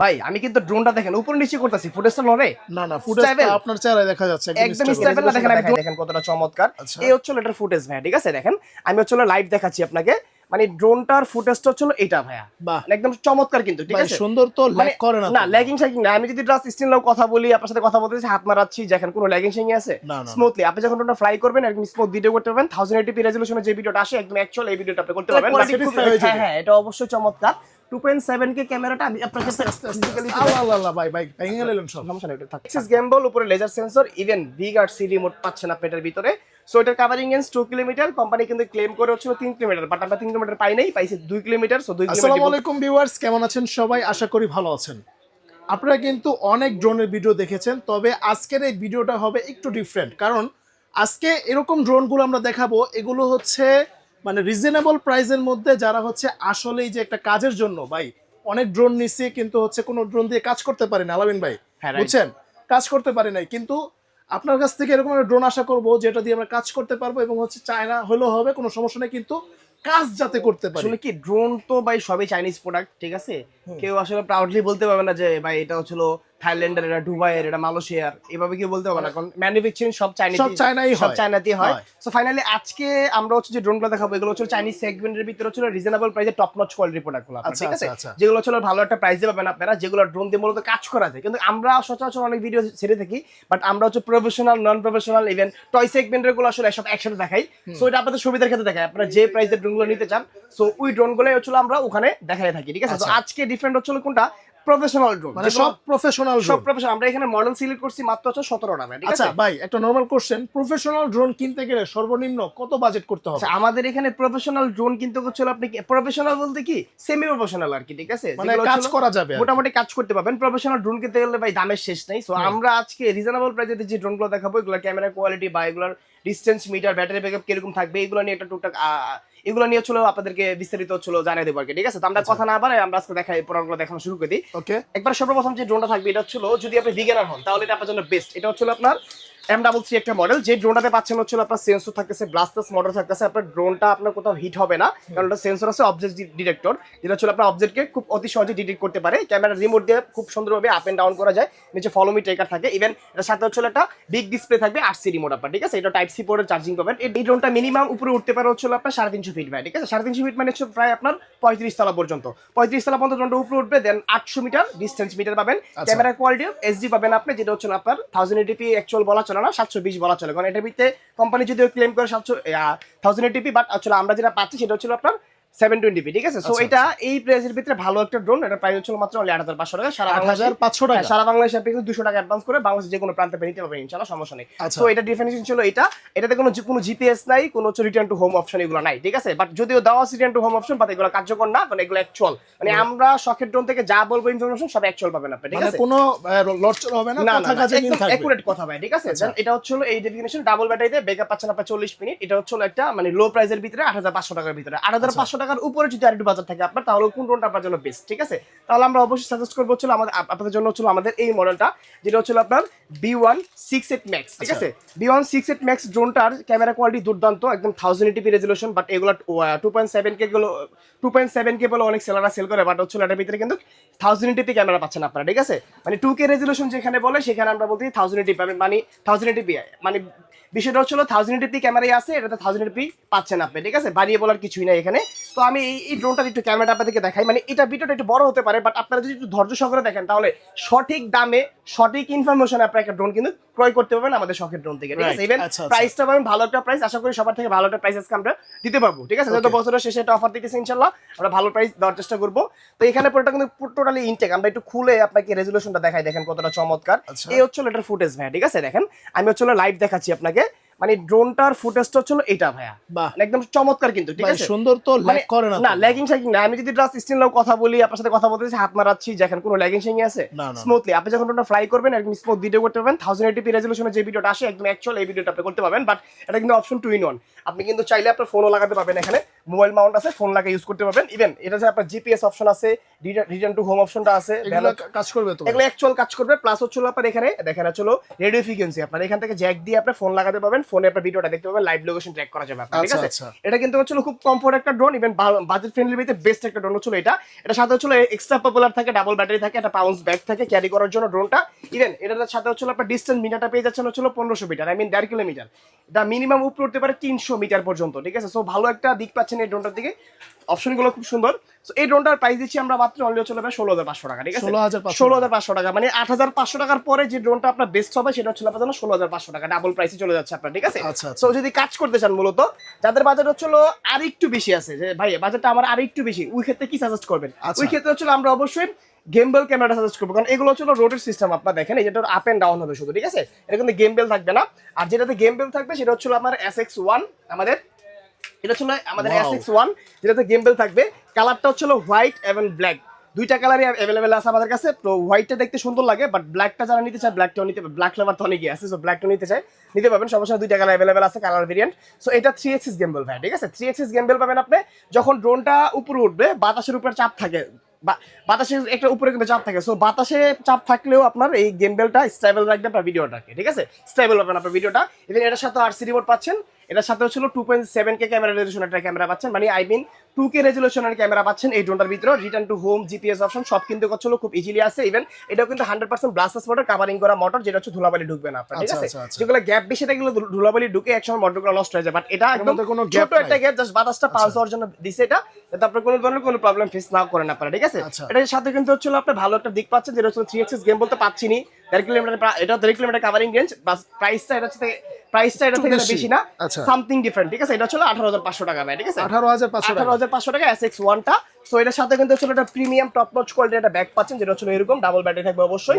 ভাই আমি কিন্তু ড্রোনটা দেখেন উপর নিচে করতেছি, ফুটেজটা নড়ে না না, ফুটেজটা আপনার চেহারায় দেখা যাচ্ছে একদম স্টেবল না। দেখেন দেখেন কতটা চমৎকার। এই হচ্ছে এটার ফুটেজ ভাই, ঠিক আছে? দেখেন আমি হচ্ছে লাইভ দেখাচ্ছি আপনাকে, মানে ড্রোনটার ফুটেজটা হচ্ছে এটা ভাইয়া, মানে একদম চমৎকার কিন্তু, ঠিক আছে? সুন্দর তো, ল্যাগ করে না না ল্যাগিং শাগিং না। আমি যদি জাস্ট স্টিল কথা বলি, আপনার সাথে কথা বলতেছি, হাত মারাচ্ছি, দেখেন কোনো ল্যাগিং শাগিং আছে? স্মুথলি আপনি যখন ড্রোনটা ফ্লাই করবেন একদম স্মুথ ভিডিও করতে পারবেন। 1080p রেজোলিউশনে যে ভিডিওটা আসে একদম অ্যাকচুয়াল এই ভিডিওটা আপনি করতে পারবেন। হ্যাঁ হ্যাঁ, এটা অবশ্যই চমৎকার। 2.7K ক্যামেরাটা আমি আপনাকে ফিজিক্যালি আল্লাহ ভাই ভাই ভেঙে গেলেন সব, সমস্যা নেই, এটা থাকে। এক্সিস গিম্বল, উপরে লেজার সেন্সর, ইভেন বিগ আর সি রিমোট পাচ্ছেন আপনি এটার ভিতরে। সো এটার কাভারিং রেঞ্জ 2 কিলোমিটার, কোম্পানি কিন্তু ক্লেম করে হচ্ছে 3 কিলোমিটার, বাট আমরা 3 কিলোমিটার পাই নাই, পাইছি 2 কিলোমিটার। So 2 kilometre. আসসালামু আলাইকুম ভিউয়ার্স, কেমন আছেন সবাই? আশা করি ভালো আছেন। আপনারা কিন্তু অনেক ড্রোনের ভিডিও দেখেছেন, তবে আজকের এই ভিডিওটা হবে একটু ডিফারেন্ট, কারণ আজকে এরকম ড্রোনগুলো আমরা দেখাবো, এগুলো হচ্ছে মানে রিজনেবল প্রাইসের মধ্যে, যারা হচ্ছে আসলেই যে একটা কাজের জন্য ভাই অনেক ড্রোন নিচ্ছে, কিন্তু হচ্ছে কোনো ড্রোন দিয়ে কাজ করতে পারে না। আলামিন ভাই বুঝছেন, কাজ করতে পারে নাই, কিন্তু আপনার কাছ থেকে এরকম একটা ড্রোন আশা করবো যেটা দিয়ে আমরা কাজ করতে পারবো, এবং হচ্ছে চায়না হলেও হবে, কোনো সমস্যা নেই, কিন্তু কাজ যাতে করতে পারে। আসলে কি ড্রোন তো ভাই সবই চাইনিজ প্রোডাক্ট, ঠিক আছে? কেউ আসলে প্রাউডলি বলতে পারবে না যে ভাই এটা হচ্ছিল থাইল্যান্ডের, এটা দুবাইয়ের, এটা মালয়েশিয়ার, এভাবে কি বলতে পারবে না, কারণ ম্যানুফ্যাকচারিং সব চায়নাতেই হয়। সো ফাইনালি আজকে আমরা হচ্ছে যে ড্রোনগুলো দেখাবো, এগুলো হচ্ছে চাইনিজ সেগমেন্টের ভিতরে হচ্ছে রিজনেবল প্রাইসে টপ নচ কোয়ালিটি প্রোডাক্টগুলো, ঠিক আছে? যেগুলো হচ্ছে ভালো একটা প্রাইসে পাবেন আপনারা, যেগুলো ড্রোন দিয়ে মূলত কাজ করা যায়। কিন্তু আমরা সচরাচর অনেক ভিডিও ছেড়ে থাকি, বাট আমরা হচ্ছে professional, non professional, even toy সেগমেন্টের গুলো আসলে সব একসাথে দেখাই। সো এটা আপনাদের সুবিধার ক্ষেত্রে দেখাই, আপনারা যে প্রাইসের ড্রোনগুলো নিতে চান, সো ওই ড্রোনগুলোই হচ্ছে আমরা ওখানে দেখাই থাকি, ঠিক আছে? তো আজকে ডিফারেন্ট হচ্ছে কোনটা, প্রফেশনাল ড্রোন, মানে সব প্রফেশনাল আমরা এখানে মডেল সিলেক্ট করছি মাত্র হচ্ছে 17টা, ঠিক আছে? আচ্ছা ভাই, একটা নরমাল কোশ্চেন, প্রফেশনাল ড্রোন কিনতে গেলে সর্বনিম্ন কত বাজেট করতে হবে? আমাদের এখানে প্রফেশনাল ড্রোন কিনতে হচ্ছে আপনি প্রফেশনাল বলতে কি সেমি প্রফেশনাল আর কি, ঠিক আছে? মানে কাজ করা যাবে, মোটামুটি কাজ করতে পারবেন। প্রফেশনাল ড্রোন কিনতে গেলে ভাই দামের শেষ নাই। সো আমরা আজকে রিজনেবল প্রাইসে যে ড্রোনগুলো দেখাবো, এগুলো ক্যামেরা কোয়ালিটি বা এগুলোর ডিসটেন্স মিটার, ব্যাটারি ব্যাকআপ কিরকম থাকবে, এগুলো নিয়ে একটা টুকটাক এগুলো নিয়ে হচ্ছিল আপনাদেরকে বিস্তারিত হচ্ছিল জানিয়ে দেবো আর কি, ঠিক আছে? তো আমরা কথা না বাড়াই আমরা আজকে দেখাই প্রোডাক্টগুলো দেখানো শুরু করে দিই। ওকে, একবার সর্বপ্রথম যে ড্রোনটা থাকবে এটা হচ্ছিল, যদি আপনি বিগিনার হন তাহলে এটা আপনার জন্য বেস্ট। এটা হচ্ছিল আপনার M33 একটা মডেল, যে ড্রোনটাতে পাচ্ছেন হচ্ছে আপনার সেন্সর থাকতেছে, ব্লাস্টার্স মোটর থাকতেছে। আপনার ড্রোনটা আপনার কোথাও হিট হবে না, কারণ এটা সেন্সর আছে, অবজেক্ট ডিটেক্টর, যেটা হচ্ছে আপনার অবজেক্টকে খুব অতি সহজে ডিটেক্ট করতে পারে। ক্যামেরা রিমোট দিয়ে খুব সুন্দরভাবে আপ এন্ড ডাউন করা যায়, নিচে ফলো মি ট্র্যাকার থাকে, ইভেন এটার সাথে হচ্ছে একটা বিগ ডিসপ্লে থাকবে, 8C রিমোট আপনার, ঠিক আছে? এটা টাইপ সি পোর্টের চার্জিং পাবেন। এই ড্রোনটা মিনিমাম উপরে উঠতে পারে হচ্ছে আপনার 350 ফিট ভাই, ঠিক আছে? 350 ফিট মানে হচ্ছে প্রায় আপনার 35 তলা পর্যন্ত, 35 তলা পর্যন্ত ড্রোনটা উপরে উঠবে। দেন 800 মিটার ডিসটেন্স মিটার পাবেন। ক্যামেরা কোয়ালিটি HD পাবেন আপনি, যেটা হচ্ছে আপনার 1080p অ্যাকচুয়াল বলা চলে না, 720 বলা চলে, কারণ এটার ভিতরে কোম্পানি যদিও ক্লেম করে 1080p, বাট আসলে আমরা যেটা পাচ্ছি সেটা হচ্ছে আপনার 720p, ঠিক আছে? সো এটা এই প্রাইসের ভিতরে ভালো একটা ড্রোন। এটা প্রাইস হচ্ছে মাত্র 8500 টাকা, 8500 টাকা, সারা বাংলাদেশে আপনি 200 টাকা অ্যাডভান্স করে বাংলাদেশের যে কোনো প্রান্তে নিতে পারবেন ইনশাআল্লাহ, সমস্যা নেই। সো এটা ডিফারেন্সিয়েশন ছিল এটা, এটাতে কোনো জিপিএস নাই, কোনো হচ্ছে রিটার্ন টু হোম অপশন এগুলো নাই, ঠিক আছে? বাট যদিও দেওয়া আছে return to home option, but এগুলো কার্যকর না, কারণ এগুলো অ্যাকচুয়াল, মানে আমরা শখের ড্রোন থেকে যা বলবো ইনফরমেশন সব অ্যাকচুয়াল পাবেন আপনি, ঠিক আছে? কোনো লটচল হবে না, কথা কাজে মিল থাকবে, একুরেট কথা ভাই, ঠিক আছে? দেন এটা হচ্ছে এই ডেফিনিশন, ডাবল ব্যাটারিতে ব্যাকআপ পাচ্ছেন আপনি 40 মিনিট। এটা হচ্ছে একটা মানে লো প্রাইসের ভিতরে 8500 টাকার ভিতরে। 8500 টাকার উপরে যদি আরেকটু বাজার থাকে আপনার, তাহলে কোন ড্রোনটা আপনার জন্য বেস্ট, ঠিক আছে? তাহলে আমরা অবশ্যই সাজেস্ট করবো হচ্ছে আমাদের আপনাদের জন্য হচ্ছে আমাদের এই মডেলটা, যেটা হচ্ছে আপনার B168 Max, ঠিক আছে? B168 Max ড্রোনটার ক্যামেরা কোয়ালিটি দুর্দান্ত, একদম 1080p রেজোলিউশন, বাট এগুলো 2.7K বলে অনেক সেলাররা সেল করে, বাট হচ্ছে এটার ভিতরে কিন্তু 1080p ক্যামেরা পাচ্ছেন আপনারা, ঠিক আছে? মানে 2K রেজোলিউশন যেখানে বলে সেখানে আমরা বলতে 1080p পাবেন, মানে 1080p, মানে বিষয়টা হচ্ছিল 1080p ক্যামেরাই আছে, এটাতে 1080p পাচ্ছেন আপনি, ঠিক আছে? বাড়িয়ে বলার কিছুই নাই এখানে। তো আমি এই ড্রোনটার একটু ক্যামেরাটা আপনাদেরকে দেখাই, মানে এটা ভিডিওটা একটু বড় হতে পারে, বাট আপনারা যদি একটু ধৈর্য সহকারে দেখেন তাহলে সঠিক দামে সঠিক ইনফরমেশন আপনারা একটা ড্রোন কিন্তু ক্রয় করতে পারবেন আমাদের শখের ড্রোন থেকে, ঠিক আছে? ইভেন প্রাইসটা পাবেন ভালো একটা প্রাইস, আশা করি সবার থেকে ভালো একটা প্রাইস আজকে আমরা দিতে পারবো, ঠিক আছে? যত বছরের শেষে একটা অফার দিতেছি ইনশাআল্লাহ, আমরা ভালো প্রাইস দেওয়ার চেষ্টা করবো। তো এখানে পুরোটা কিন্তু টোটালি ইনটেক, আমরা একটু খুলে আপনাকে রেজোলিউশনটা দেখাই, দেখেন কতটা চমৎকার। এই হচ্ছে এটার ফুটেজ ভাই, ঠিক আছে? দেখেন আমি হচ্ছে লাইভ দেখাচ্ছি আপনাকে, মানে ড্রোনটার ফুটেজটা হচ্ছে এটা ভাইয়া, একদম চমৎকার কিন্তু, ঠিক আছে? সুন্দর তো, ল্যাগ করে না, না ল্যাগিং শাগিং না। আমি যদি জাস্ট স্টিল কথা বলি, আপনার সাথে কথা বলতেছি, হাত মারাচ্ছি, দেখেন কোনো ল্যাগিং শাগিং আছে? স্মুথলি আপনি যখন ড্রোনটা ফ্লাই করবেন একদম স্মুথ ভিডিও করতে পারবেন। 1080p রেজোলিউশনে যে ভিডিওটা আসে একদম অ্যাকচুয়াল এই ভিডিওটা আপনি করতে পারবেন, বাট এটা কিন্তু অপশন 2 in 1। আপনি কিন্তু চাইলে আপনার ফোনও লাগাতে পারবেন, এখানে মোবাইল মাউন্ট আছে, ফোন লাগিয়ে ইউজ করতে পারবেন। ইভেন এটা যে আপনার জিপিএস অপশন আছে, রিটার্ন টু হোম অপশনটা আছে, এগুলো কাজ করবে তো, এগুলো অ্যাকচুয়াল কাজ করবে। প্লাস হচ্ছে আপনার এখানে দেখেন হচ্ছে রেডিও ফ্রিকোয়েন্সি, আপনার এখান থেকে জ্যাক দিয়ে আপনি ফোন লাগাতে পারবেন, ফোনে আপনার ভিডিওটা দেখতে পাবেন, লাইভ লোকেশন ট্র্যাক করা যাবে আপনার, ঠিক আচ্ছা আছে? আচ্ছা এটা কিন্তু হচ্ছে খুব কমফোর্ট একটা ড্রোন, ইভেন বাজেট ফ্রেন্ডলি ভিতরে বেস্ট একটা ড্রোন হচ্ছে এটা। এটা সাথে হচ্ছে এক্সট্রা পপুলার থাকে, ডাবল ব্যাটারি থাকে, একটা পাউন্স ব্যাগ থাকে ক্যারি করার জন্য ড্রোনটা। ইভেন এটার সাথে হচ্ছে আপনার ডিস্টেন্স মিটারটা পেয়ে যাচ্ছেন হচ্ছে 1500 মিটার, আই মিন 1.5 কিলোমিটার। এটা মিনিমাম উপরে উঠতে পারে 300 মিটার পর্যন্ত, ঠিক আছে? সো ভালো একটা দিক পাচ্ছেন এই ড্রোনটার দিকে, অপশনগুলো খুব সুন্দর। সো এই ড্রোনটার প্রাইস দিচ্ছি আমরা মাত্র অনলি হচ্ছে 16,500 টাকা, ঠিক আছে? 16,500 টাকা, মানে 8,500 টাকার পরে যে ড্রোনটা আপনার বেস্ট হবে সেটা হচ্ছে আপনার জন্য 16,500 টাকা, ডাবল প্রাইসে চলে যাচ্ছে আপনার, ঠিক আছে? আচ্ছা আচ্ছা সো যদি কাজ করতে চান, মূলত যাদের বাজেট হচ্ছে আর একটু বেশি আছে, যে ভাই বাজেটটা আমার আর একটু বেশি, ওই ক্ষেত্রে কি সাজেস্ট করবেন? আচ্ছা। ওই ক্ষেত্রে হচ্ছে আমরা অবশ্যই গেমবেল ক্যামেরাটা সাজেস্ট করবো, কারণ এগুলো হচ্ছে রোটেট সিস্টেম, আপনার দেখেন এই যেটা আপ এন্ড ডাউন হবে শুধু, ঠিক আছে? এটা কিন্তু গেমবেল থাকবে না। আর যেটাতে গেমবেল থাকবে সেটা হচ্ছে আমার SX1, আমাদের এটা হচ্ছে আমাদের Wow. SX1, যেটাতে গেমবেল থাকবে। কালারটা হচ্ছে হোয়াইট এবং ব্ল্যাক, দুইটা কালারই অ্যাভেলেবেল আছে আমাদের কাছে। তো হোয়াইটটা দেখতে সুন্দর লাগে, বাট ব্ল্যাকটা যারা নিতে চায় ব্ল্যাকটাও নিতে, ব্ল্যাক ফ্লেভার তো অনেকই আছে, সো ব্ল্যাকটা নিতে চায় নিতে পারবেন, সমস্যা নেই, দুইটা কালার অ্যাভেলেবেল আছে, কালার ভেরিয়েন্ট। সো এটা 3 এক্সিস গেমবেল ভাই, ঠিক আছে? 3 এক্সিস গেমবেল পাবেন আপনি যখন ড্রোনটা উপরে উঠবে, বাতাসের উপর চাপ থাকে, বাতাসের একটা উপরে কিন্তু চাপ থাকে। সো বাতাসে চাপ থাকলেও আপনার এই গেমবেলটা স্টেবল রাখবে আপনার ভিডিওটাকে, ঠিক আছে? স্টেবল পাবেন আপনার ভিডিওটা। ইভেন এটার সাথে RC রিমোট পাচ্ছেন, এটার সাথে হচ্ছিল 2.7K ক্যামেরা রেজলিউশন একটা ক্যামেরা পাচ্ছেন, মানে আই মিন 2K রেজলিউশনের ক্যামেরা পাচ্ছেন এই ড্রোনটার ভিতরে। Return to home, GPS option সব কিন্তু হচ্ছিল খুব ইজিলি আছে। ইভেন এটাও কিন্তু 100% ব্লাস্টার্স মোটর, কাভারিং করা মোটর, যেটা হচ্ছে ধুলাবালি ঢুকবে না আপনার, ঠিক আছে? যেগুলো গ্যাপ বেশি থাকলে ধুলাবালি ঢুকে একসময় মোটরগুলো নষ্ট হয়ে যায়, বাট এটা একদম কোনো ছোট একটা গ্যাপ, জাস্ট বাতাসটা পাস হওয়ার জন্য দিছে এটা, যাতে আপনার কোনো ধরনের কোনো প্রবলেম ফেস না করেন আপনারা, ঠিক আছে? এটার সাথে কিন্তু হচ্ছিল আপনি ভালো একটা দিক পাচ্ছেন, যেটা হচ্ছে 3 এক্সিস গেম বলতে পাচ্ছিনি, 1.5 কিলোমিটার, এটা 1.5 কিলোমিটার কাভারিং রেঞ্জ, বাস প্রাইসটা এটা থেকে বেশি না, সামথিং ডিফারেন্ট, ঠিক আছে? এটা হচ্ছে 18,500 টাকা ভাই, ঠিক আছে? 18,500 টাকা SX1 টা। সো এটার সাথে কিন্তু হচ্ছে একটা প্রিমিয়াম টপ নচ কোয়ালিটির একটা ব্যাগ পাচ্ছেন, যেটা হচ্ছে এরকম ডাবল ব্যাটারি থাকবে অবশ্যই।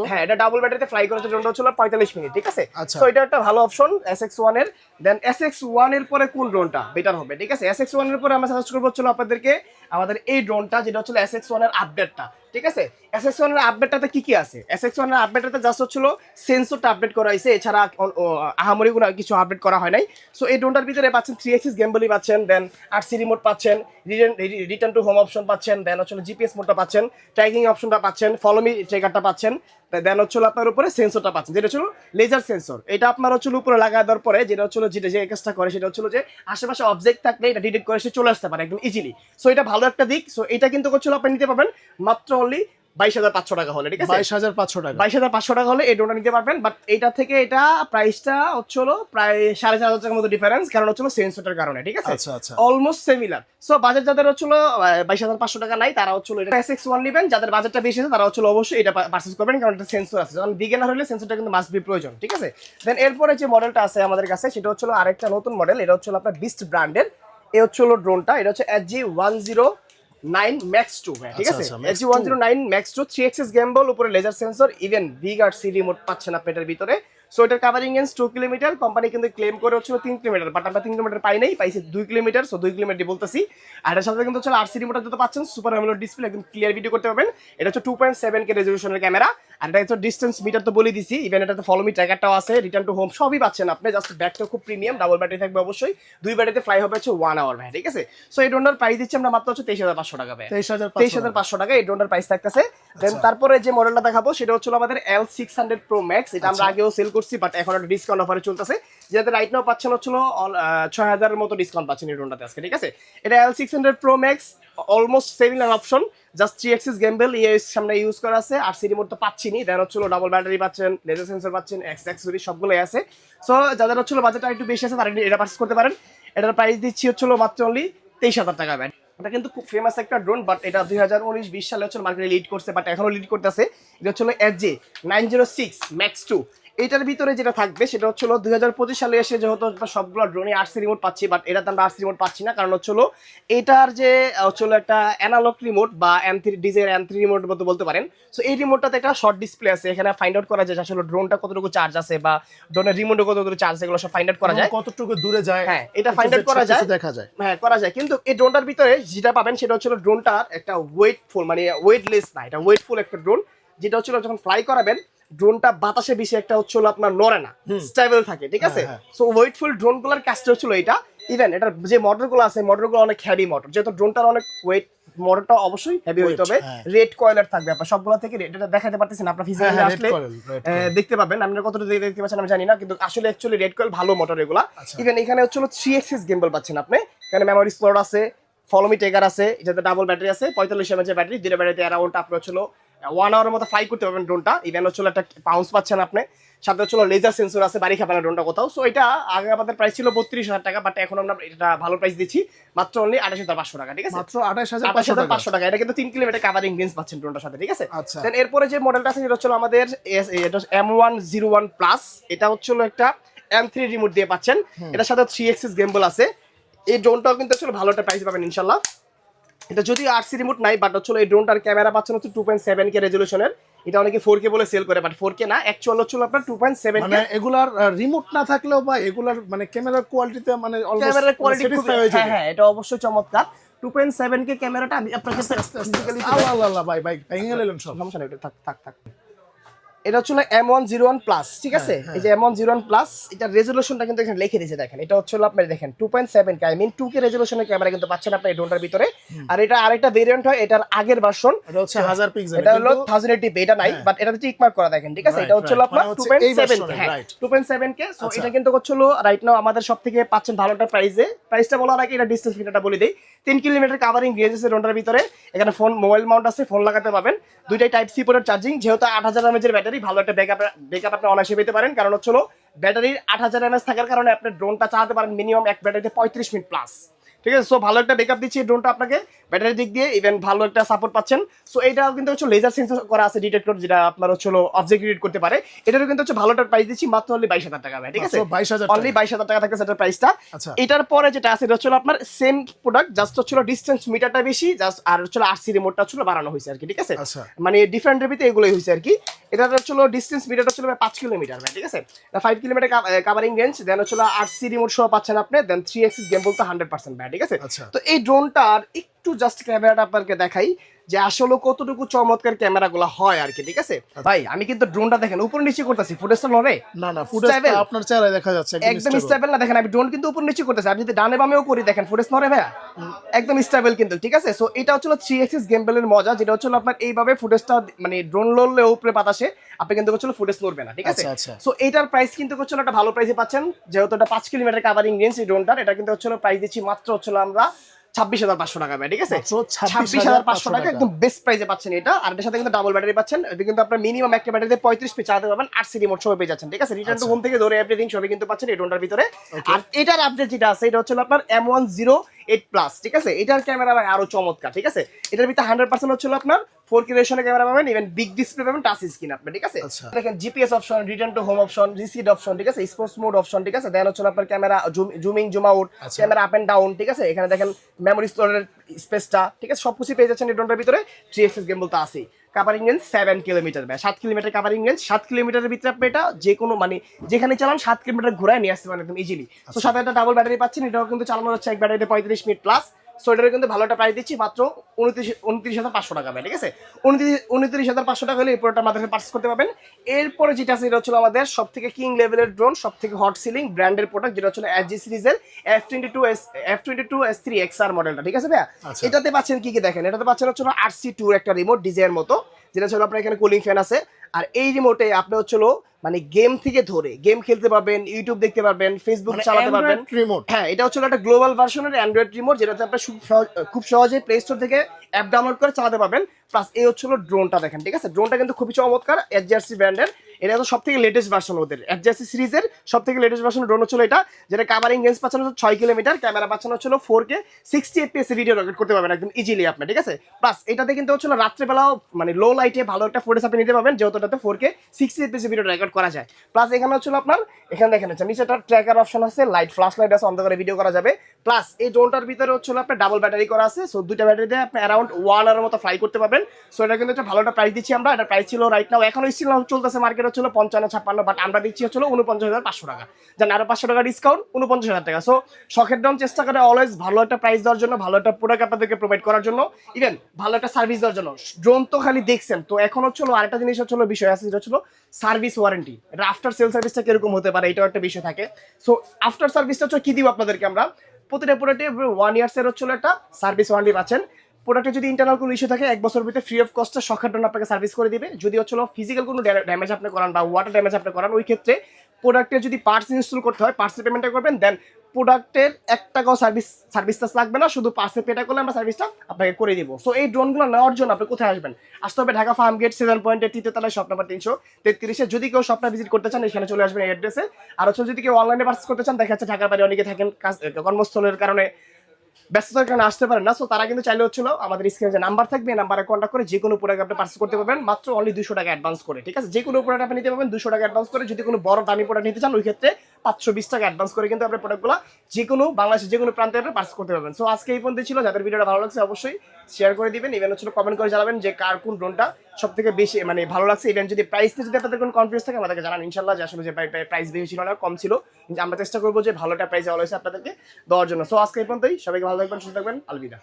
হ্যাঁ, এটা ডাবল ব্যাটারিতে ফ্লাই করার জন্য হচ্ছে 45 মিনিট, ঠিক আছে? সো এটা একটা ভালো অপশন SX1 এর। দেন SX1 এর পরে কোন ড্রোনটা বেটার হবে, ঠিক আছে? SX1 এর পরে আমরা সাজেস্ট করবো হচ্ছে আপনাদেরকে আমাদের এই ড্রোনটা, যেটা হচ্ছে SX1 এর আপডেটটা, ঠিক আছে? SX1 এর আপডেটটাতে কি কি আছে? SX1 এর আপডেটটাতে জাস্ট হচ্ছিল সেন্সরটা আপডেট করা হয়েছে, এছাড়া আহামরি কোনো কিছু আপডেট করা হয় নাই। সো এই ড্রোনটার ভিতরে পাচ্ছেন 3 এক্সিস গেমবলি পাচ্ছেন, দেন RC রিমোট পাচ্ছেন, রিটার্ন টু হোম অপশন পাচ্ছেন, দেন হচ্ছে জিপিএস মোডটা পাচ্ছেন, ট্র্যাকিং অপশনটা পাচ্ছেন, ফলো মি ট্র্যাকারটা পাচ্ছেন, দেন হচ্ছে আপনার উপরে সেন্সরটা পাচ্ছেন, যেটা হচ্ছে লেজার সেন্সর। এটা আপনার হচ্ছে উপরে লাগায় দেওয়ার পরে যেটা হচ্ছে যেটা যে কাজটা করে সেটা হচ্ছে যে আশেপাশে অবজেক্ট থাকলে এটা ডিটেক্ট করে সে চলে আসতে পারে একদম ইজিলি। সো এটা ভালো একটা দিক। সো এটা কিন্তু হচ্ছে আপনি নিতে পারবেন মাত্র অনলি 22,500 টাকা হলে, ঠিক আছে? 22,500 টাকা হলে এই ড্রোনটা নিতে পারবেন। বাট এটা থেকে এটা প্রাইসটা হচ্ছিল প্রায় 4,500 টাকার মতো ডিফারেন্স, কারণ হচ্ছিল সেন্সরটার কারণে, ঠিক আছে? Almost similar. সো বাজেট যাদের হচ্ছিল 22,500 টাকা নাই, তারা হচ্ছিল এটা SX1 নেবেন। যাদের বাজেটটা বেশি আছে তারা হচ্ছিল অবশ্যই এটা পারচেজ করবেন, কারণ এটা সেন্সর আছে, যখন বিগিনার হলে সেন্সরটা কিন্তু মাস্ট বি প্রয়োজন, ঠিক আছে? দেন এরপরে যে মডেলটা আছে আমাদের কাছে সেটা হচ্ছিল আরেকটা নতুন মডেল, এটা হচ্ছিল আপনার বিস্ট ব্র্যান্ডের। এই হচ্ছিল ড্রোনটা, এটা হচ্ছে SG-109 Max 2, ঠিক আছে? SG-109 Max 2 3 এক্সিস গেমবল, উপরে laser sensor, even big RC remote পাচ্ছেন আপনি এটার ভিতরে। সো এটার কাভারিং রেঞ্জ 2 কিলোমিটার, কোম্পানি কিন্তু ক্লেম করে হচ্ছিল 3 কিলোমিটার, বাট আমরা 3 কিলোমিটার পাই নাই, পাইছি 2 কিলোমিটার। সো 2 কিলোমিটার বলতেছি। আর এর সাথে কিন্তু হচ্ছে RC রিমোটটা যেটা পাচ্ছেন, সুপার অ্যামোলেড ডিসপ্লে, একদম ক্লিয়ার ভিডিও করতে পারবেন। এটা হচ্ছে 2.7K রেজলিউশনের ক্যামেরা, আর এটা হচ্ছে ডিস্টেন্স মিটার তো বলে দিছি, ইভেন এটাতে ফলো মি ট্র্যাকারটাও আছে, রিটার্ন টু হোম সবই পাচ্ছেন আপনি। জাস্ট ব্যাগটা খুব প্রিমিয়াম, ডাবল ব্যাটারি থাকবে অবশ্যই, 2 ব্যাটারিতে ফ্লাই হবে হচ্ছে 1 আওয়ার ভাই, ঠিক আছে? সো এই ড্রোনটার প্রাইস দিচ্ছি আমরা মাত্র হচ্ছে 23,500 টাকা ভাই, 23,500 টাকা এই ড্রোনটার প্রাইস থাকতেছে। দেন তারপরে যে মডেলটা দেখাবো সেটা হচ্ছে আমাদের L600 Pro Max। এটা আমরা আগেও সেল করছি, বাট এখন একটা ডিসকাউন্ট অফারে চলতেছে, যেটা রাইট নাও পাচ্ছেন হচ্ছিল 6,000 এর মতো ডিসকাউন্ট পাচ্ছেন এই ড্রোনটাতে আজকে, ঠিক আছে? এটা L600 Pro Max, almost similar option, just 3 axis gimbal সামনে ইউজ করা আছে, RC রিমোট তো পাচ্ছিনি, দেন হচ্ছিল ডাবল ব্যাটারি পাচ্ছেন, লেজার সেন্সর পাচ্ছেন, অ্যাক্সেসরি সবগুলোই আছে। সো যাদের হচ্ছিল বাজেটটা একটু বেশি আছে তারা এটা পারচেজ করতে পারেন। এটার প্রাইস দিচ্ছি হচ্ছিল মাত্র অনলি 23,000 টাকা ভাই। এটা কিন্তু খুব ফেমাস একটা ড্রোন, বাট এটা 2019-20 সালে হচ্ছে মার্কেটে লিড করছে, বাট এখনো লিড করতেছে। এটা হচ্ছে SG-906 Max 2। এটার ভিতরে যেটা থাকবে সেটা হচ্ছিল 2025 সালে এসে যেহেতু সবগুলো ড্রোনে RC রিমোট পাচ্ছি, বাট এটাতে আমরা RC রিমোট পাচ্ছি না, কারণ হচ্ছিল এটার যে হচ্ছিল একটা অ্যানালগ রিমোট বা M3 ডিজের M3 রিমোট মতো বলতে পারেন। সো এই রিমোটটাতে একটা শর্ট ডিসপ্লে আছে, এখানে ফাইন্ড আউট করা যায় আসলে ড্রোনটা কতটুকু চার্জ আছে বা ড্রোনের রিমোটে কতটুকু চার্জ, এগুলো সব ফাইন্ড আউট করা যায়, কতটুকু দূরে যায়, হ্যাঁ এটা ফাইন্ড আউট করা যায়, দেখা যায়, হ্যাঁ করা যায়। কিন্তু এই ড্রোনটার ভিতরে যেটা পাবেন সেটা হচ্ছে ড্রোনটার একটা ওয়েটফুল, মানে ওয়েটলেস না, এটা ওয়েটফুল একটা ড্রোন, যেটা হচ্ছে যখন ফ্লাই করাবেন ড্রোনটা বাতাসে বেশি একটা হচ্ছে আপনার নড়ে না, স্টেবল থাকে, ঠিক আছে? সো ওয়েটফুল ড্রোনগুলোর কাজটা হচ্ছিল এটা। ইভেন এটার যে মোটরগুলো আছে মোটরগুলো অনেক হেভি মোটর, যেহেতু ড্রোনটার অনেক ওয়েট মোটরটা অবশ্যই হেভি হইতে হবে, রেড কয়েলের থাকবে। আপনার সবগুলো থেকে এটা দেখাতে পারতেছেন, আপনার ফিজিক্যালি আসলে দেখতে পাবেন। আপনারা কতটা দেখতে পাচ্ছেন আমি জানি না, কিন্তু আসলে অ্যাকচুয়ালি রেড কয়েল ভালো মোটর এগুলা। ইভেন এখানে হচ্ছে 3 এক্সিস গিম্বল পাচ্ছেন আপনি, এখানে মেমোরি স্লোট আছে, ফলোমি টেকার আছে, এটাতে ডাবল ব্যাটারি আছে, 45 mAh ব্যাটারি, দুটো ব্যাটারিতে অ্যারাউন্ড আপনার হচ্ছে 1 আওয়ারের মতো ফ্লাই করতে পারবেন ড্রোনটা। ইভেন হচ্ছে একটা পাউন্স পাচ্ছেন আপনি, সাথে হচ্ছে লেজার সেন্সর আছে, বাড়ি খাবে না ড্রোনটা কোথাও। সো এটা আগে আমাদের প্রাইস ছিল 32,000 টাকা, বাট এখন আমরা এটা ভালো প্রাইস দিচ্ছি মাত্র অনলি 28,500 টাকা, ঠিক আছে? মাত্র 28,500 টাকা। এটা কিন্তু 3 কিলোমিটার কাভারিং রেঞ্জ পাচ্ছেন ড্রোনটার সাথে, ঠিক আছে? আচ্ছা। দেন এরপরে যে মডেলটা আছে এটা হচ্ছে আমাদের M101 প্লাস। এটা হচ্ছে একটা M3 রিমোট দিয়ে পাচ্ছেন, এটার সাথে 3 এক্সিস গিম্বল আছে। এই ড্রোনটাও কিন্তু আসলে ভালো একটা প্রাইস পাবেন ইনশাআল্লাহ। এটা যদি আরসি রিমোট নাই, বাট হচ্ছে এই ড্রোনটার ক্যামেরা পাচ্ছেন হচ্ছে 2.7K রেজোলিউশনের। এটা অনেকে 4K বলে সেল করে, বাট 4K না, অ্যাকচুয়াল হচ্ছে আপনার 2.7K। মানে এগুলার রিমোট না থাকলেও বা এগুলার মানে ক্যামেরার কোয়ালিটিতে মানে ক্যামেরার কোয়ালিটি হ্যাঁ এটা অবশ্যই চমৎকার। 2.7K ক্যামেরাটা আমি আপনাকে ফিজিক্যালি আল্লাহ ভাই ভেঙে গেলেন সব, সমস্যা নেই, থাক। এটা হচ্ছে M101 প্লাস, ঠিক আছে? এই যে M101 প্লাস, এটা রেজোলিউশনটা কিন্তু এখানে লিখে দিয়েছে, দেখেন। এটা হচ্ছে আপনারা দেখেন 2.7K, I mean 2K রেজোলিউশনের camera কিন্তু পাচ্ছেন আপনি এই ড্রোনটার ভিতরে। আর এটা আরেকটা ভেরিয়েন্ট হয়, এটার আগের ভার্সন, এটা হচ্ছে 1000 পিক্সেল, এটা হলো 1080p, এটা নাই, বাট এটাতে টিক মার্ক করা দেখেন, ঠিক আছে? এটা হচ্ছে আপনার 2.7K, হ্যাঁ 2.7K। সো এটা কিন্তু হচ্ছে রাইট নাও আমাদের সবথেকে পাচ্ছেন ভালো একটা প্রাইসে। প্রাইসটা বলার আগে এটা ডিসটেন্স মিটারটা বলে দেই। 3 কিলোমিটার কাভারিং রেঞ্জ আছে ড্রোনটার ভিতরে। এখানে ফোন মোবাইল মাউন্ট আছে, ফোন লাগাতে পাবেন, দুইটাই টাইপ সি পোর্টের চার্জিং। যেহেতু 8000 mAh এর ব্যাটারি, ভালো একটা ব্যাকআপ আপনি অনায়াসে পেতে পারেন, কারণ হচ্ছে ব্যাটারির 8000 mAh থাকার কারণে আপনি ড্রোনটা চালাতে পারেন মিনিমাম এক ব্যাটারিতে 35 মিনিট প্লাস, ঠিক আছে? সো ভালো একটা ব্যাকআপ দিচ্ছে এই ড্রোনটা আপনাকে ব্যাটারি দিক দিয়ে, ইভেন ভালো একটা সাপোর্ট পাচ্ছেন। সো এইটাও কিন্তু হচ্ছে লেজার সেন্সর করা আছে, ডিটেক্টর, যেটা আপনার হচ্ছে অবজেক্ট ডিটেক্ট করতে পারে। এটারও কিন্তু হচ্ছে ভালো একটা প্রাইস দিচ্ছি মাত্র অনলি 22,000 টাকা, ঠিক আছে? অনলি 22,000 টাকা থাকছে এটার প্রাইসটা। এটার পরে যেটা আছে এটা হচ্ছে আপনার সেম প্রোডাক্ট, জাস্ট হচ্ছে ডিসটেন্স মিটারটা বেশি, জাস্ট আর হচ্ছে আরসি রিমোটটা হচ্ছে বাড়ানো হয়েছে আর কি, ঠিক আছে? মানে ডিফারেন্ট রিপিতে এগুলোই হয়েছে আর কি। এটা হচ্ছে ডিসটেন্স মিটারটা হচ্ছে 5 কিলোমিটার, ঠিক আছে? 5 কিলোমিটার কাভারিং রেঞ্জ। দেন হচ্ছে আরসি রিমোট সহ পাচ্ছেন আপনি। দেন 3 এক্সিস গিম্বল তো 100% ভাই, ঠিক আছে? তো এই ড্রোনটার একটু জাস্ট ক্যামেরাটা আপনাকে দেখাই যে আসলে কতটুকু চমৎকার ক্যামেরাগুলো হয় আর কি, ঠিক আছে? ভাই আমি কিন্তু ড্রোনটা দেখেন উপর নিচে করতেছি, ফুটেজটা নড়ে না, ফুটেজটা আপনার চেহারায় দেখা যাচ্ছে একদম স্টেবল না। দেখেন আমি ড্রোন কিন্তু উপর নিচে করতেছি, আপনি যদি ডানে বামেও করি দেখেন ফুটেজ নড়ে ভাইয়া, একদম স্টেবল কিন্তু, ঠিক আছে? সো এটা হচ্ছে 3 এক্সিস গিম্বলের মজা, যেটা হচ্ছে আপনার এইভাবে ফুটেজটা মানে ড্রোন লড়লে উপরে বাতাসে আপনি কিন্তু হচ্ছে ফুটেজ নড়বে না, ঠিক আছে? সো এটার প্রাইস কিন্তু হচ্ছে একটা ভালো প্রাইসে পাচ্ছেন, যেহেতু এটা 5 কিলোমিটার কাভারিং রেঞ্জ এই ড্রোনটার। এটা কিন্তু হচ্ছে প্রাইস দিচ্ছি মাত্র হচ্ছে আমরা 26,500 টাকা, ঠিক আছে? 26,500 টাকা একদম বেস্ট প্রাইসে পাচ্ছেন এটা। আর এর সাথে কিন্তু ডাবল ব্যাটারি পাচ্ছেন। এটা কিন্তু আপনার মিনিমাম একটা ব্যাটারিতে 35 পিস চালাতে পারবেন, 8 সিডি মোড সহ পেয়ে যাচ্ছেন, ঠিক আছে? রিটার্ন টু হোম থেকে ধরে এভরিথিং সবই কিন্তু পাচ্ছেন এই ড্রোনটার ভিতরে। আর এটার আপডেট যেটা আছে এটা হচ্ছে আপনার M108 প্লাস, ঠিক আছে? এটার ক্যামেরা ভাই আরো চমৎকার, ঠিক আছে? এটার ভিতরে 100% হচ্ছে আপনার 4K রেজোলিউশনের ক্যামেরা পাবেন, ইভেন বিগ ডিসপ্লে পাবেন, টাচ স্ক্রিন আপনি, ঠিক আছে? দেখেন GPS option, return to home option, রিসিড অপশন, ঠিক আছে? স্পোর্টস মোড অপশন, ঠিক আছে? দেন হচ্ছে আপনার camera zooming zoom out, camera up and down, ঠিক আছে? এখানে দেখেন মেমোরি স্টোরের স্পেসটা, ঠিক আছে? সবকিছু পেয়ে যাচ্ছেন এই ড্রোনটার ভিতরে। 3 এক্সিস গিম্বল তো আছে। Covering range 7 kilometre, 7 kilometre covering range. 7 কিলোমিটারের ভিতরে আপনি এটা যে কোনো মানে যেখানে চালান 7 কিলোমিটার ঘোরায় নিয়ে আসতে পারেন একদম ইজিলি। তো সাথে একটা ডাবল ব্যাটারি পাচ্ছেন, এটাও কিন্তু চালানো হচ্ছে এক ব্যাটারিতে 35 মিনিট প্লাস। সো এটার কিন্তু ভালো একটা প্রাইস দিচ্ছি মাত্র 29,500 টাকা, ঠিক আছে? 29,500 টাকা হলে এই পুরোটা আমাদের পারচেজ করতে পারবেন। এরপরে যেটা আছে এটা হচ্ছে আমাদের সব থেকে কিং লেভেলের ড্রোন, সব থেকে হট সিলিং ব্র্যান্ডের প্রোডাক্ট, যেটা হচ্ছে এসজি সিরিজের F22 S3 XR মডেলটা, ঠিক আছে ভাইয়া? এটাতে পাচ্ছেন কি কি দেখেন, এটাতে পাচ্ছেন হচ্ছে RC2 একটা রিমোট ডিজাইনের মতো, যেটা হচ্ছে আপনার এখানে কুলিং ফ্যান আছে। আর এই রিমোটে আপনি হচ্ছে মানে গেম থেকে ধরে গেম খেলতে পারবেন, ইউটিউব দেখতে পারবেন, ফেসবুক চালাতে পারবেন। হ্যাঁ, এটা হচ্ছে একটা গ্লোবাল ভার্সনের অ্যান্ড্রয়েড রিমোট, যেটাতে আপনি খুব সহজে প্লে স্টোর থেকে অ্যাপ ডাউনলোড করে চালাতে পারবেন। প্লাস এই হচ্ছে ড্রোনটা দেখেন, ঠিক আছে? ড্রোনটা কিন্তু খুবই চমৎকার, এসজিআরসি ব্র্যান্ডের। এটা তো সব থেকে লেটেস্ট ভার্সন ওদের এসজিআরসি সিরিজের সব থেকে লেটেস্ট ভার্সন ড্রোন হচ্ছে এটা, যেটা কাভারিং রেঞ্জ পাচ্ছেন 6 কিলোমিটার, ক্যামেরা পাচ্ছেন হচ্ছে 4K 60 FPS ভিডিও রেকর্ড করতে পারবেন একদম ইজিলি আপনি, ঠিক আছে? প্লাস এটাতে কিন্তু হচ্ছে রাত্রেবেলাও মানে লো লাইটে ভালো একটা ফুটেজ আপনি নিতে পারবেন, যেহেতু এটাতে 4K 60 FPS ভিডিও রেকর্ড করা যায়। প্লাস এখানে হচ্ছে আপনার এখানে দেখেন হচ্ছে নিচে একটা ট্র্যাকার অপশন আছে, লাইট ফ্ল্যাশ লাইট আছে, অন্ধকারে ভিডিও করা যাবে। প্লাস এই ড্রোনটার ভিতরে হচ্ছে আপনার ডাবল ব্যাটারি করা আছে। সো দুইটা ব্যাটারিতে আপনি অ্যারাউন্ড 1 আওয়ারের মতো ফ্লাই করতে পারবেন। সো এটা কিন্তু একটা ভালো একটা প্রাইস দিচ্ছি আমরা। এটা প্রাইস ছিল রাইট নাও এখনো স্টিল চলতেছে মার্কেট হচ্ছে 55-56, বাট আমরা দিচ্ছি হচ্ছে 49,500 টাকা। জানেন আরো 500 টাকা ডিসকাউন্ট, 49,000 টাকা। সো শখের দাম চেষ্টা করে অলওয়েজ ভালো একটা প্রাইস দেওয়ার জন্য, ভালো একটা প্রোডাক্ট আপনাদেরকে প্রোভাইড করার জন্য, ইভেন ভালো একটা সার্ভিস দেওয়ার জন্য। ড্রোন তো খালি দেখছেন, তো এখন হচ্ছে আরেকটা জিনিস হচ্ছে বিষয় আছে, যেটা হচ্ছে সার্ভিস ওয়ারেন্টি। এটা আফটার সেল সার্ভিসটা কিরকম হতে পারে এটাও একটা বিষয় থাকে। সো আফটার সার্ভিসটা হচ্ছে কি দিব আপনাদেরকে আমরা, প্রতিটা প্রোডাক্টে 1 ইয়ার্স এর হচ্ছে একটা সার্ভিস ওয়ারেন্টি পাচ্ছেন। প্রোডাক্টে যদি ইন্টারনাল কোনো ইস্যু থাকে 1 বছর ভিতরে ফ্রি অফ কস্টে শখের ড্রোন আপনাকে সার্ভিস করে দিবে। যদি হচ্ছে ফিজিক্যাল কোনো ড্যামেজ আপনি করান বা ওয়াটার ড্যামেজ আপনি করান, ওই ক্ষেত্রে প্রোডাক্টের যদি পার্টস ইনস্টল করতে হয় পার্টসের পেমেন্টটা করবেন, দেন প্রোডাক্টের 1 টাকাও সার্ভিস চার্জ লাগবে না, শুধু পার্সে পেটা করলে আমরা সার্ভিসটা আপনাকে করে দিব। সো এই ড্রোনগুলো নেওয়ার জন্য আপনি কোথায় আসবেন? আসতে হবে ঢাকা ফার্ম গেট 7 পয়েন্টের 3য় তলায়, শপ নাম্বার 333। যদি কেউ শপটা ভিজিট করতে চান এখানে চলে আসবেন এই অ্যাড্রেসে। আর হচ্ছে যদি কেউ অনলাইনে পার্চেস করতে চান, দেখা যাচ্ছে ঢাকার বাইরে অনেকে থাকেন, কর্মস্থলের কারণে ব্যস্ততার কারণে আসতে পারেন না, সো তারা কিন্তু চাইলে হচ্ছিল আমাদের স্ক্রিনে যে নাম্বার থাকবে এই নাম্বারে কন্ট্যাক্ট করে যে কোনো প্রোডাক্ট আপনি পার্চেস করতে পারবেন মাত্র অনলি 200 টাকা অ্যাডভান্স করে। ঠিক আছে, যে কোনো প্রোডাক্ট আপনি নিতে পারবেন 200 টাকা অ্যাডভান্স করে। যদি কোনো বড় দামি প্রোডাক্ট নিতে চান ওই ক্ষেত্রে 520 টাকা অ্যাডভান্স করে কিন্তু আপনার প্রোডাক্টগুলো যে কোনো বাংলাদেশের যে কোনো প্রান্তে আপনি পার্চেস করতে পারবেন। সো আজকে এই পর্যন্ত ছিল। যাদের ভিডিওটা ভালো লাগছে অবশ্যই শেয়ার করে দিবেন, ইভেন হচ্ছিল কমেন্ট করে জানাবেন যে কার কোন ড্রোনটা সব থেকে বেশি মানে ভালো লাগছে। ইভেন যদি প্রাইস নিয়ে যদি আপনাদের কোনো কনফিউজ থাকে আমাদেরকে জানান, ইনশাল্লাহ যে আসলে যে প্রাইস বেশি ছিল না কম ছিল, কিন্তু আমরা চেষ্টা করবো যে ভালোটা প্রাইস ভালো হয়েছে আপনাদেরকে দেওয়ার জন্য। সো আজকে এই পর্যন্তই, সবাইকে ভালো থাকবেন, সুস্থ থাকবেন, আলবিদা।